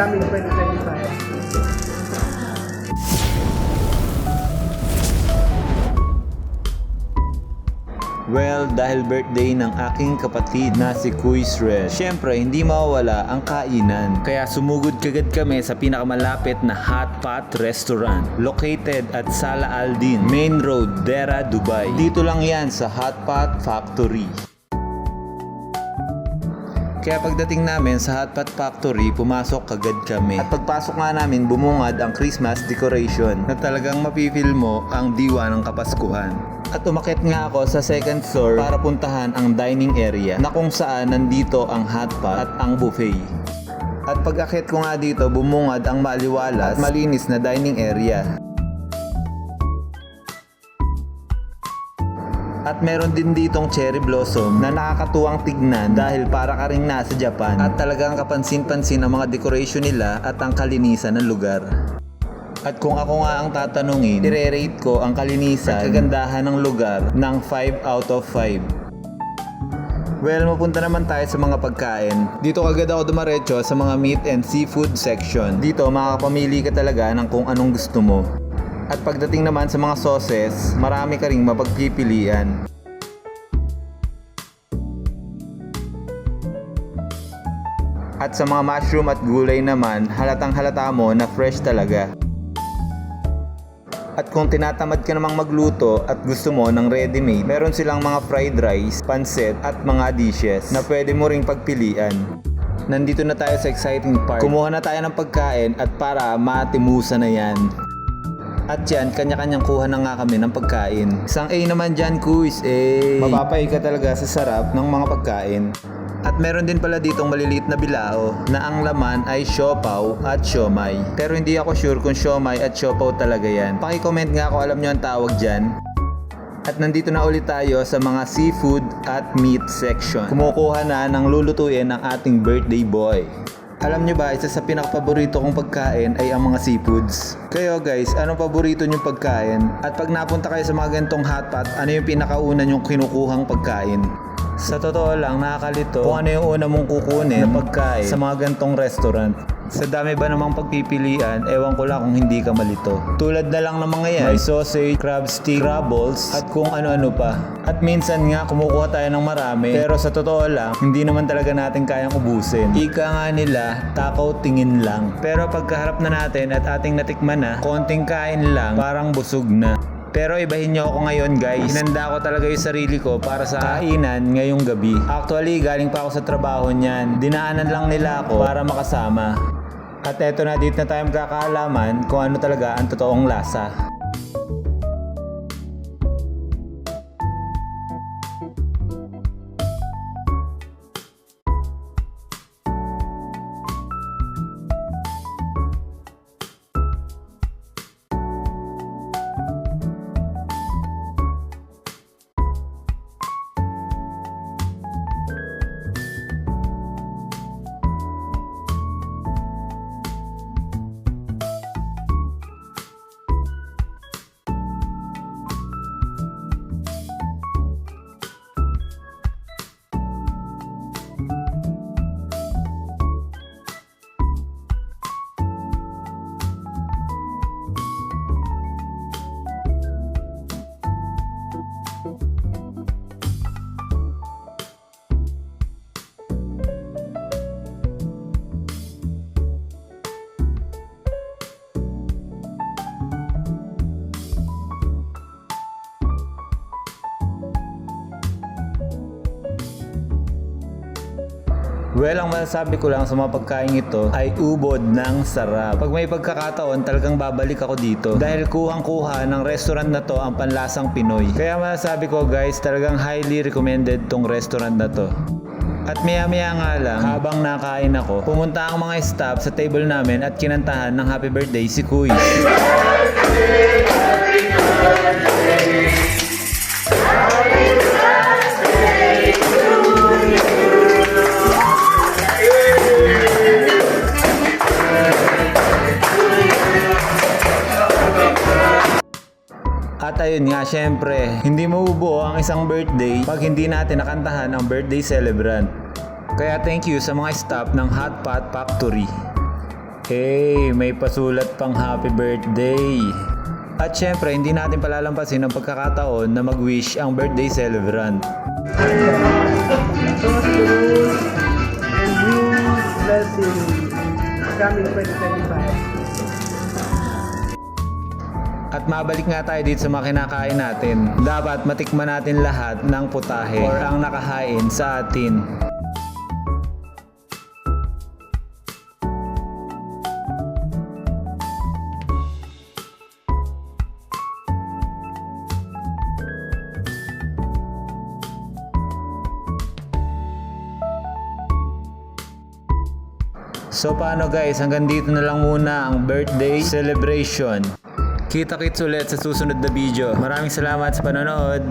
coming 2025. Well, dahil birthday ng aking kapatid na si Kuis Red, syempre hindi mawawala ang kainan. Kaya sumugod kagad kami sa pinakamalapit na hot pot restaurant located at Sala Aldin, Main Road, Dera, Dubai. Dito lang yan sa Hot Pot Factory. Kaya pagdating namin sa Hot Pot Factory, pumasok kagad kami. At pagpasok nga namin, bumungad ang Christmas decoration na talagang mapifeel mo ang diwa ng Kapaskuhan. At umakyat nga ako sa second floor para puntahan ang dining area na kung saan nandito ang hot pot at ang buffet. At pag-akyat ko nga dito, bumungad ang maliwalas at malinis na dining area. At meron din ditong cherry blossom na nakakatuwang tignan dahil para ka ring nasa Japan. At talagang kapansin-pansin ang mga decoration nila at ang kalinisan ng lugar. At kung ako nga ang tatanungin, i-rate ko ang kalinisan at kagandahan ng lugar ng 5 out of 5. Well, mapunta naman tayo sa mga pagkain. Dito agad ako dumaretso sa mga meat and seafood section. Dito makakapamili ka talaga ng kung anong gusto mo. At pagdating naman sa mga sauces, marami ka ring mapagpipilian. At sa mga mushroom at gulay naman, halatang halata mo na fresh talaga. At kung tinatamad ka namang magluto at gusto mo ng ready-made, meron silang mga fried rice, pancit at mga dishes na pwede mo ring pagpilian. Nandito na tayo sa exciting part. Kumuha na tayo ng pagkain at para matimusa na yan. At yan, kanya-kanyang kuha na nga kami ng pagkain. Isang A naman dyan, Kuis. Mapapay ka talaga sa sarap ng mga pagkain. At meron din pala ditong maliliit na bilao na ang laman ay siopaw at siomay. Pero hindi ako sure kung siomay at siopaw talaga yan. Paki-comment nga kung alam nyo ang tawag dyan. At nandito na ulit tayo sa mga seafood at meat section. Kumukuha na ng lulutuin ng ating birthday boy. Alam nyo ba, isa sa pinakapaborito kong pagkain ay ang mga seafoods. Kayo guys, anong paborito nyong pagkain? At pag napunta kayo sa mga ganitong hotpot, ano yung pinakauna nyong kinukuhang pagkain? Sa totoo lang, nakakalito kung ano yung una mong kukunin na pagkain sa mga gantong restaurant. Sa dami ba namang pagpipilian, ewan ko lang kung hindi ka malito. Tulad na lang ng mga yan, may sausage, crab stick, crabbles, at kung ano-ano pa. At minsan nga, kumukuha tayo ng marami, pero sa totoo lang, hindi naman talaga natin kayang ubusin. Ika nga nila, takaw tingin lang. Pero pagkaharap na natin at ating natikman na, konting kain lang, parang busog na. Pero ibahin nyo ako ngayon guys. Hinanda ko talaga yung sarili ko para sa kainan ngayong gabi. Actually, galing pa ako sa trabaho niyan. Dinaanan lang nila ako para makasama. At eto na, dito na tayo magkakaalaman kung ano talaga ang totoong lasa. Well, ang masasabi ko lang sa mga pagkain ito ay ubod ng sarap. Pag may pagkakataon, talagang babalik ako dito dahil kuhang-kuha ng restaurant na to ang panlasang Pinoy. Kaya masasabi ko guys, talagang highly recommended tong restaurant na to. At maya-maya nga lang, habang nakain ako, pumunta ang mga staff sa table namin at kinantahan ng happy birthday si Kuis. At ayun nga, syempre, hindi mabubuo ang isang birthday pag hindi natin nakantahan ang birthday celebrant. Kaya thank you sa mga staff ng Hot Pot Factory. Hey, may pasulat pang happy birthday. At syempre, hindi natin palalampasin ang pagkakataon na mag-wish ang birthday celebrant. Blessing coming 2025. At mabalik nga tayo dito sa mga kinakain natin. Dapat matikman natin lahat ng putahe or ang nakahain sa atin. So paano guys, hanggang dito na lang muna ang birthday celebration. Kita-kits ulit sa susunod na video. Maraming salamat sa panonood.